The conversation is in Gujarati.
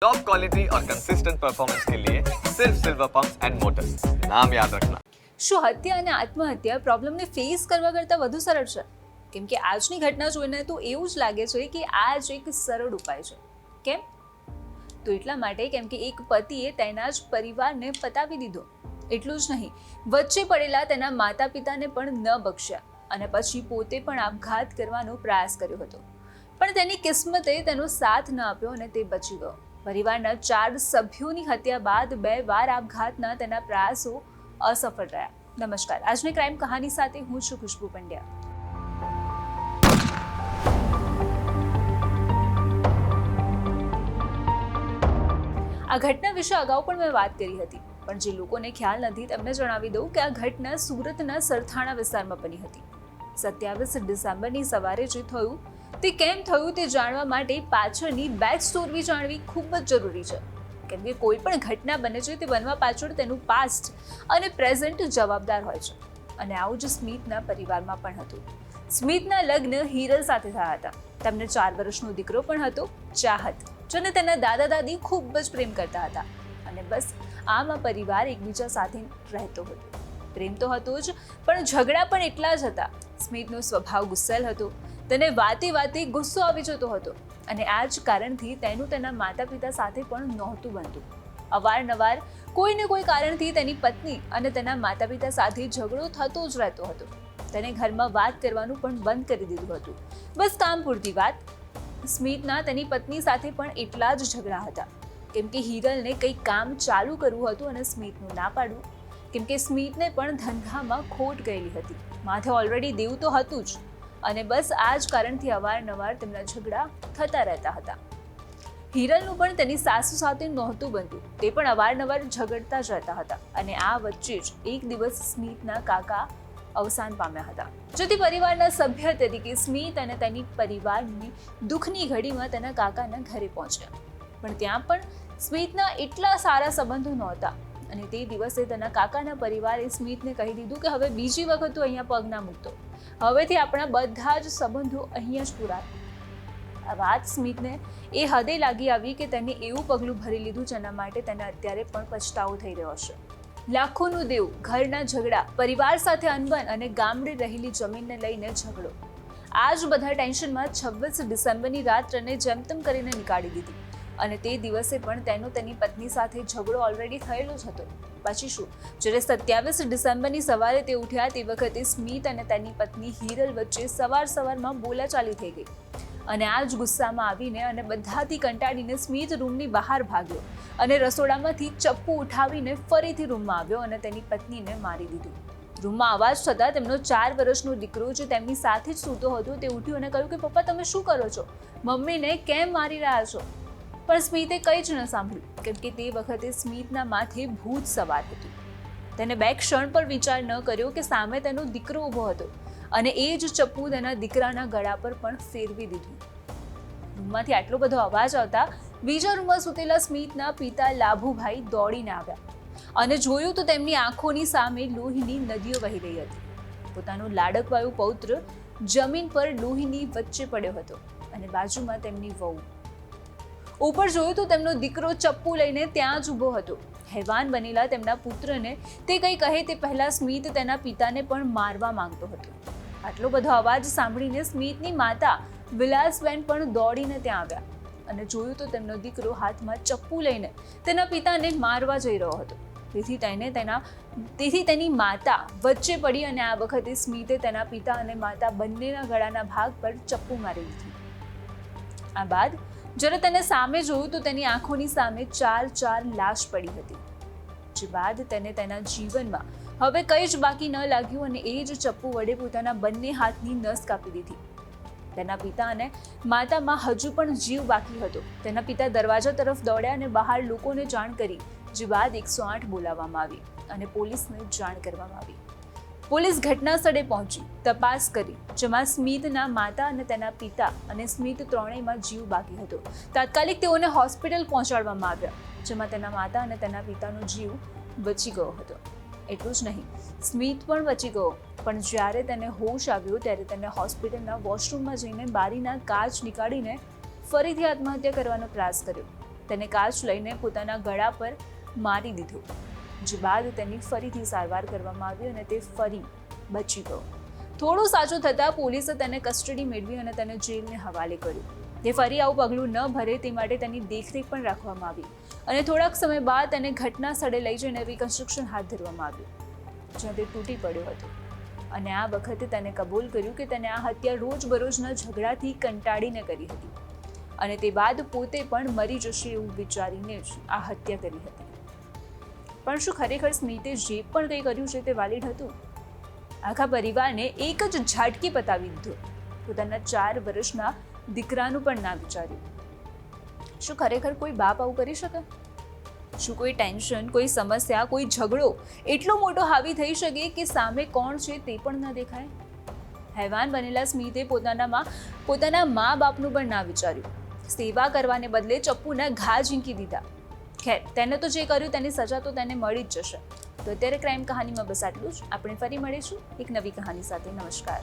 टॉप क्वालिटी और कंसिस्टेंट परफॉर्मेंस के लिए सिर्फ सिल्वर पंप्स एंड मोटर्स, नाम याद रखना। શું હત્યા અને આત્મહત્યા પ્રોબ્લેમને ફેસ કરવા કરતાં વધુ સરળ છે? કેમ કે આજની ઘટના જોઈને તો એવું જ લાગે છે કે આ જ એક સરળ ઉપાય છે. કેમ? તો એટલા માટે કેમ કે એક પતિએ તેના જ પરિવારને પતાવી દીધો. એટલું જ નહીં, વચ્ચે પડેલા તેના માતા પિતાને પણ ન બખ્શ્યા અને પછી પોતે પણ આપઘાત કરવાનો પ્રયાસ કર્યો હતો. પણ તેની કિસ્મતે તેનો સાથ ન આપ્યો અને તે બચી ગયો. પરિવારના 4 સભ્યોની હત્યા બાદ 2 વાર આપઘાતના તેના પ્રયાસો અસફળ રહ્યા. નમસ્કાર, આજની ક્રાઇમ કહાની સાથે હું છું ખુશ્બુ પંડ્યા. આ ઘટના વિશે અગાઉ પણ મેં વાત કરી હતી, પણ જે લોકોને ખ્યાલ નથી તેમને જણાવી દઉં કે આ ઘટના સુરતના સરથાણા વિસ્તારમાં બની હતી. 27 ડિસેમ્બરની સવારે જે થયું તે કેમ થયું તે જાણવા માટે પાછળની બેક સ્ટોરી જાણવી ખૂબ જ જરૂરી છે. કેમ કે કોઈ પણ ઘટના બને છે તે બનવા પાછળ તેનું પાસ્ટ અને પ્રેઝન્ટ જવાબદાર હોય છે. અને આવું જ સ્મિતના પરિવારમાં પણ હતું. સ્મિતના લગ્ન હિરલ સાથે થયા હતા. તેમને 4 વર્ષનો દીકરો પણ હતો, ચાહત, જેને તેના દાદા દાદી ખૂબ જ પ્રેમ કરતા હતા. અને બસ આમ આ પરિવાર એકબીજા સાથે રહેતો હતો. પ્રેમ તો હતો જ, પણ ઝઘડા પણ એટલા જ હતા. સ્મિતનો સ્વભાવ ગુસ્સેલ હતો. તેને વાતે વાતે ગુસ્સો આવી જતો હતો અને આ જ કારણથી તેનું તેના માતા પિતા સાથે પણ નહોતું બનતું. અવારનવાર કોઈ ને કોઈ કારણથી તેની પત્ની અને તેના માતા પિતા સાથે ઝઘડો થતો જ રહેતો હતો. તેને ઘરમાં વાત કરવાનું પણ બંધ કરી દીધું હતું. બસ કામ પૂરતી વાત. સ્મિતના તેની પત્ની સાથે પણ એટલા જ ઝઘડા હતા. કેમ કે હિરલને કંઈક કામ ચાલુ કરવું હતું અને સ્મિતનું ના પાડવું. કેમ કે સ્મિતને પણ ધંધામાં ખોટ ગયેલી હતી. માથે ઓલરેડી દેવું તો હતું જ. અને બસ આ જ કારણથી અવારનવાર તેમના ઝઘડા થતા રહેતા હતા. હિરલનું પણ તેની સાસુ સાથે નહોતું બનતું. તે પણ અવારનવાર ઝઘડતા જ રહેતા હતા. અને આ વચ્ચે જ એક દિવસ સ્મિતના કાકા અવસાન પામ્યા હતા. જેથી પરિવારના સભ્ય તરીકે સ્મિત અને તેની પરિવારની દુઃખની ઘડીમાં તેના કાકાના ઘરે પહોંચ્યા. પણ ત્યાં પણ સ્મિતના એટલા સારા સંબંધો નહોતા. અને તે દિવસે તેના કાકાના પરિવારે સ્મિતને કહી દીધું કે હવે બીજી વખત તું અહીંયા પગ ના મૂકતો. હવેથી આપણા બધા જ સંબંધો અહીંયા જ પૂરા. આ વાત સ્મિતને એ હદે લાગી આવી કે તેને એવું પગલું ભરી લીધું જેના માટે તેને અત્યારે પણ પછતાવો થઈ રહ્યો છે. લાખોનું દેવું, ઘરના ઝઘડા, પરિવાર સાથે અનબન અને ગામડે રહેલી જમીનને લઈને ઝઘડો. આ જ બધા ટેન્શનમાં 26 ડિસેમ્બરની રાત્રને જેમતેમ કરીને નીકાળી દીધી. અને તે દિવસે પણ તેનો તેની પત્ની સાથે ઝઘડો ઓલરેડી થયેલો જ હતો. પછી શું, જ્યારે 27 ડિસેમ્બરની સવારે તે ઉઠ્યા તે વખતે સ્મિત અને તેની પત્ની હિરલ વચ્ચે સવારમાં બોલાચાલી થઈ ગઈ. અને આ જ ગુસ્સામાં આવીને અને બધાથી કંટાળીને સ્મિત રૂમની બહાર ભાગ્યો અને રસોડામાંથી ચપ્પુ ઉઠાવીને ફરીથી રૂમમાં આવ્યો અને તેની પત્નીને મારી દીધી. રૂમમાં અવાજ થતાં તેમનો 4 વર્ષનો દીકરો જે તેમની સાથે જ સૂતો હતો તે ઉઠ્યો અને કહ્યું કે પપ્પા, તમે શું કરો છો? મમ્મીને કેમ મારી રહ્યા છો? પણ સ્મિતે કંઈ જ ન સાંભળ્યું. કેમ કે તે વખતે સ્મિતના માથે ભૂત સવાર હતું. તેને 2 ક્ષણ પર વિચાર ન કર્યો કે સામે તેનો દીકરો ઊભો હતો અને એ જ ચપ્પુ તેના દીકરાના ગળા પર પણ ફેરવી દીધું. રૂમમાંથી આટલો બધો અવાજ આવતા બીજા રૂમમાં સૂતેલા સ્મિતના પિતા લાભુભાઈ દોડીને આવ્યા અને જોયું તો તેમની આંખોની સામે લોહીની નદીઓ વહી રહી હતી. પોતાનો લાડકવાયો પૌત્ર જમીન પર લોહીની વચ્ચે પડ્યો હતો અને બાજુમાં તેમની વહુ. ઉપર જોયું તો તેમનો દીકરો ચપ્પુ લઈને ત્યાં જ ઊભો હતો. હેવાન બનેલા તેમના પુત્રને તે કંઈ કહે તે પહેલા સ્મિત તેના પિતાને પણ મારવા માંગતો હતો. આટલો બધો અવાજ સાંભળીને સ્મિતની માતા વિલાસબેન પણ દોડીને ત્યાં આવ્યા અને જોયું તો તેમનો દીકરો હાથમાં ચપ્પુ લઈને તેના પિતાને મારવા જઈ રહ્યો હતો. તેથી તેની માતા વચ્ચે પડી અને આ વખતે સ્મિતે તેના પિતા અને માતા બંનેના ગળાના ભાગ પર ચપ્પુ મારી દીધું. આ બાદ જ્યારે તેને સામે જોયું તો તેની આંખોની સામે 4 લાશ પડી હતી. જે બાદ તેને તેના જીવનમાં હવે કંઈ જ બાકી ન લાગ્યું અને એ જ ચપ્પુ વડે પોતાના બંને હાથની નસ કાપી દીધી. તેના પિતા અને માતામાં હજુ પણ જીવ બાકી હતો. તેના પિતા દરવાજા તરફ દોડ્યા અને બહાર લોકોને જાણ કરી. જે બાદ 108 બોલાવવામાં આવી અને પોલીસને જાણ કરવામાં આવી. પોલીસ ઘટના સ્થળે પહોંચી તપાસ કરી, જેમાં સ્મિતના માતા અને તેના પિતા અને સ્મિત ત્રણેયમાં જીવ બાકી હતો. તાત્કાલિક તેઓને હોસ્પિટલ પહોંચાડવામાં આવ્યા, જેમાં તેના માતા અને તેના પિતાનો જીવ બચી ગયો હતો. એટલું જ નહીં, સ્મિત પણ બચી ગયો. પણ જ્યારે તેને હોશ આવ્યો ત્યારે તેને હોસ્પિટલના વોશરૂમમાં જઈને બારીના કાચ નીકાળીને ફરીથી આત્મહત્યા કરવાનો પ્રયાસ કર્યો. તેને કાચ લઈને પોતાના ગળા પર મારી દીધો, જે બાદ તેની ફરીથી સારવાર કરવામાં આવી અને તે ફરી બચી ગયો. થોડું સાચું થતાં પોલીસે તેને કસ્ટડી મેળવી અને તેને જેલને હવાલે કર્યો. તે ફરી આવું પગલું ન ભરે તે માટે તેની દેખરેખ પણ રાખવામાં આવી અને થોડાક સમય બાદ તેને ઘટના સ્થળે લઈ જઈને રિકન્સ્ટ્રક્શન હાથ ધરવામાં આવ્યું, જ્યાં તે તૂટી પડ્યો હતો. અને આ વખતે તેને કબૂલ કર્યું કે તેને આ હત્યા રોજબરોજના ઝઘડાથી કંટાળીને કરી હતી અને તે બાદ પોતે પણ મરી જશે એવું વિચારીને જ આ હત્યા કરી હતી. પણ શું ખરેખર સ્મિતે જે પણ કંઈ કર્યું છે તે વાલિડ હતું? આખા પરિવારને એક જ ઝાટકી પતાવી દીધો. પોતાના 4 વર્ષના દીકરાનું પણ ના વિચાર્યું. શું ખરેખર કોઈ બાપ આવું કરી શકે? શું કોઈ ટેન્શન, કોઈ સમસ્યા, કોઈ ઝઘડો એટલો મોટો હાવી થઈ શકે કે સામે કોણ છે તે પણ ન દેખાય? હેવાન બનેલા સ્મિતે પોતાના મા બાપનું પણ ના વિચાર્યું. સેવા કરવાને બદલે ચપ્પુના ઘા ઝીંકી દીધા. ખેર, તેને તો જે કર્યું તેની સજા તો તેને મળી જ જશે. તો અત્યારે ક્રાઇમ કહાનીમાં બસ આટલું જ. આપણે ફરી મળીશું એક નવી કહાની સાથે. નમસ્કાર.